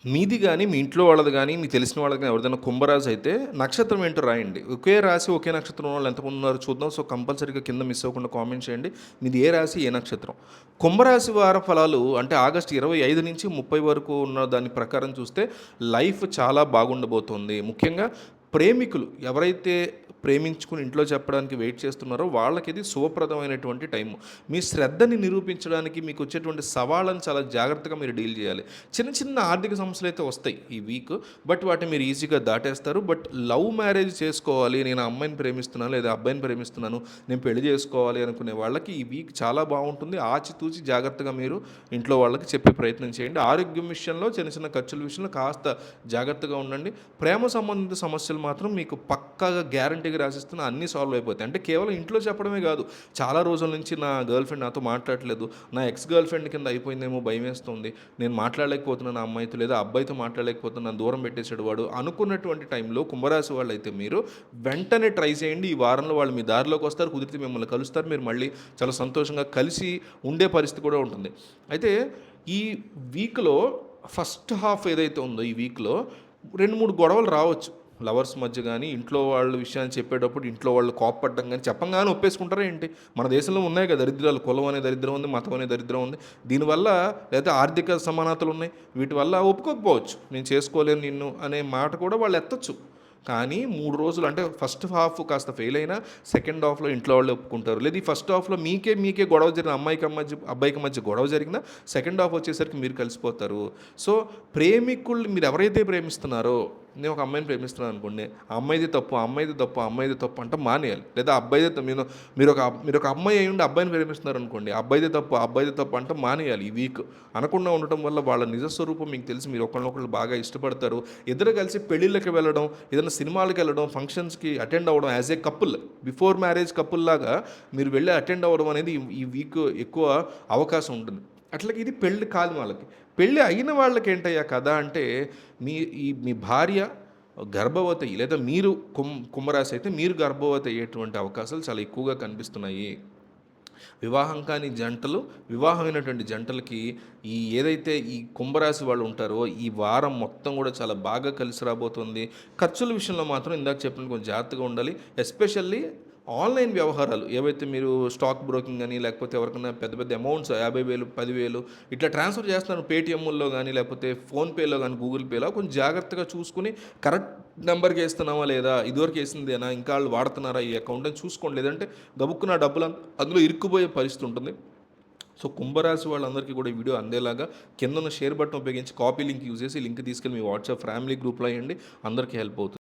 మీది గాని, మీ ఇంట్లో వాళ్ళది గాని, మీకు తెలిసిన వాళ్ళది గాని ఎవరిదైనా కుంభరాశి అయితే నక్షత్రం ఏంటో రాయండి. ఒకే రాశి, ఒకే నక్షత్రం ఉన్నోళ్ళు ఎంతమంది ఉన్నారో చూద్దాం. సో, కంపల్సరీగా కింద మిస్ అవ్వకుండా కామెంట్ చేయండి. మీది ఏ రాశి, ఏ నక్షత్రం? కుంభరాశి వార ఫలాలు అంటే ఆగస్టు 25 నుంచి 30 వరకు ఉన్న దాని ప్రకారం చూస్తే లైఫ్ చాలా బాగుండబోతోంది. ముఖ్యంగా ప్రేమికులు ఎవరైతే ప్రేమించుకుని ఇంట్లో చెప్పడానికి వెయిట్ చేస్తున్నారో వాళ్ళకి ఇది శుభప్రదమైనటువంటి టైము. మీ శ్రద్ధని నిరూపించడానికి మీకు వచ్చేటువంటి సవాళ్ళని చాలా జాగ్రత్తగా మీరు డీల్ చేయాలి. చిన్న చిన్న ఆర్థిక సమస్యలు అయితే వస్తాయి ఈ వీక్. బట్ వాటిని మీరు ఈజీగా దాటేస్తారు. బట్ లవ్ మ్యారేజ్ చేసుకోవాలి, నేను ఆ అమ్మాయిని ప్రేమిస్తున్నాను లేదా అబ్బాయిని ప్రేమిస్తున్నాను, నేను పెళ్లి చేసుకోవాలి అనుకునే వాళ్ళకి ఈ వీక్ చాలా బాగుంటుంది. ఆచితూచి జాగ్రత్తగా మీరు ఇంట్లో వాళ్ళకి చెప్పే ప్రయత్నం చేయండి. ఆరోగ్యం విషయంలో చిన్న చిన్న ఖర్చుల విషయంలో కాస్త జాగ్రత్తగా ఉండండి. ప్రేమ సంబంధిత సమస్యలు మాత్రం మీకు పక్కాగా గ్యారంటీగా రాసిస్తున్న అన్నీ సాల్వ్ అయిపోతాయి. అంటే కేవలం ఇంట్లో చెప్పడమే కాదు, చాలా రోజుల నుంచి నా గర్ల్ ఫ్రెండ్ నాతో మాట్లాడట్లేదు, నా ఎక్స్ గర్ల్ ఫ్రెండ్ కింద అయిపోయిందేమో భయం వేస్తుంది, నేను మాట్లాడలేకపోతున్నాను ఆ అమ్మాయితో లేదా అబ్బాయితో మాట్లాడలేకపోతున్నాను, నన్ను దూరం పెట్టేసాడు వాడు అనుకున్నటువంటి టైంలో కుంభరాశి వాళ్ళు అయితే మీరు వెంటనే ట్రై చేయండి. ఈ వారంలో వాళ్ళు మీ దారిలోకి వస్తారు, కుదిరితే మిమ్మల్ని కలుస్తారు, మీరు మళ్ళీ చాలా సంతోషంగా కలిసి ఉండే పరిస్థితి కూడా ఉంటుంది. అయితే ఈ వీక్లో ఫస్ట్ హాఫ్ ఏదైతే ఉందో ఈ వీక్లో 2-3 గొడవలు రావచ్చు లవర్స్ మధ్య కానీ, ఇంట్లో వాళ్ళ విషయాన్ని చెప్పేటప్పుడు ఇంట్లో వాళ్ళు కోప్పడడం కానీ, చెప్పంగానే ఒప్పేసుకుంటారా ఏంటి? మన దేశంలో ఉన్నాయి కదా దరిద్రాలు, కులం అనే దరిద్రం ఉంది, మతం అనే దరిద్రం ఉంది. దీనివల్ల లేదా ఆర్థిక సమానతలు ఉన్నాయి, వీటి వల్ల ఒప్పుకోకపోవచ్చు. నేను చేసుకోలేను నిన్ను అనే మాట కూడా వాళ్ళు ఎత్తచ్చు. కానీ 3 రోజులు అంటే ఫస్ట్ హాఫ్ కాస్త ఫెయిల్ అయినా సెకండ్ హాఫ్లో ఇంట్లో వాళ్ళు ఒప్పుకుంటారు. లేదా ఈ ఫస్ట్ హాఫ్లో మీకే గొడవ జరిగిన అబ్బాయికి మధ్య గొడవ జరిగినా సెకండ్ హాఫ్ వచ్చేసరికి మీరు కలిసిపోతారు. సో, ప్రేమికులు మీరు ఎవరైతే ప్రేమిస్తున్నారో, నేను ఒక అమ్మాయిని ప్రేమిస్తున్నాను అనుకోండి, ఆ అమ్మాయిది తప్పు, ఆ అమ్మాయిది తప్పు, ఆ అమ్మాయిది తప్పు అంటే మానేయాలి. లేదా అబ్బాయిది మీరు ఒక అమ్మాయి అయ్యి ఉండి అబ్బాయిని ప్రేమిస్తున్నారు అనుకోండి, అబ్బాయిది తప్పు, ఆ అబ్బాయిది తప్పు అంటే మానేయాలి. ఈ వీక్ అనకుండా ఉండటం వల్ల వాళ్ళ నిజస్వరూపం మీకు తెలిసి మీరు ఒకళ్ళనొకళ్ళు బాగా ఇష్టపడతారు. ఇద్దరు కలిసి పెళ్ళిళ్ళకి వెళ్ళడం, ఏదైనా సినిమాలకు వెళ్ళడం, ఫంక్షన్స్కి అటెండ్ అవ్వడం, as a couple, before marriage couple లాగా మీరు వెళ్ళి అటెండ్ అవ్వడం అనేది ఈ వీక్ ఎక్కువ అవకాశం ఉంటుంది. అట్లాగే ఇది పెళ్ళి కాని వాళ్ళకి. పెళ్ళి అయిన వాళ్ళకి ఏంటయ్యా కథ అంటే, మీ భార్య గర్భవతి లేదా మీరు కుంభరాశి అయితే మీరు గర్భవతి అయ్యేటువంటి అవకాశాలు చాలా ఎక్కువగా కనిపిస్తున్నాయి. వివాహం కాని జంటలు, వివాహమైనటువంటి జంటలకి ఏదైతే ఈ కుంభరాశి వాళ్ళు ఉంటారో ఈ వారం మొత్తం కూడా చాలా బాగా కలిసి రాబోతుంది. ఖర్చుల విషయంలో మాత్రం ఇందాక చెప్పిన కొంచెం జాగ్రత్తగా ఉండాలి. ఎస్పెషల్లీ ఆన్లైన్ వ్యవహారాలు ఏవైతే మీరు స్టాక్ బ్రోకింగ్ అని లేకపోతే ఎవరికైనా పెద్ద పెద్ద అమౌంట్స్ 50,000 10,000 ఇట్లా ట్రాన్స్ఫర్ చేస్తున్నారు పేటీఎంలో కానీ లేకపోతే ఫోన్పేలో కానీ గూగుల్ పేలో, కొంచెం జాగ్రత్తగా చూసుకుని కరెక్ట్ నెంబర్కి వేస్తున్నావా లేదా, ఇదివరకు వేసిందేనా, ఇంకా వాళ్ళు వాడుతున్నారా ఈ అకౌంట్ అని చూసుకోండి. లేదంటే గబుక్కున డబ్బులు అందులో ఇరుక్కుపోయే పరిస్థితి ఉంటుంది. సో, కుంభరాశి వాళ్ళందరికీ కూడా ఈ వీడియో అందేలాగా కింద ఉన్న షేర్ బటన్ ఉపయోగించి కాపీ లింక్ యూజ్ చేసి లింక్ తీసుకెళ్ళి మీ వాట్సాప్ ఫ్యామిలీ గ్రూప్లో అయ్యండి, అందరికీ హెల్ప్ అవుతుంది.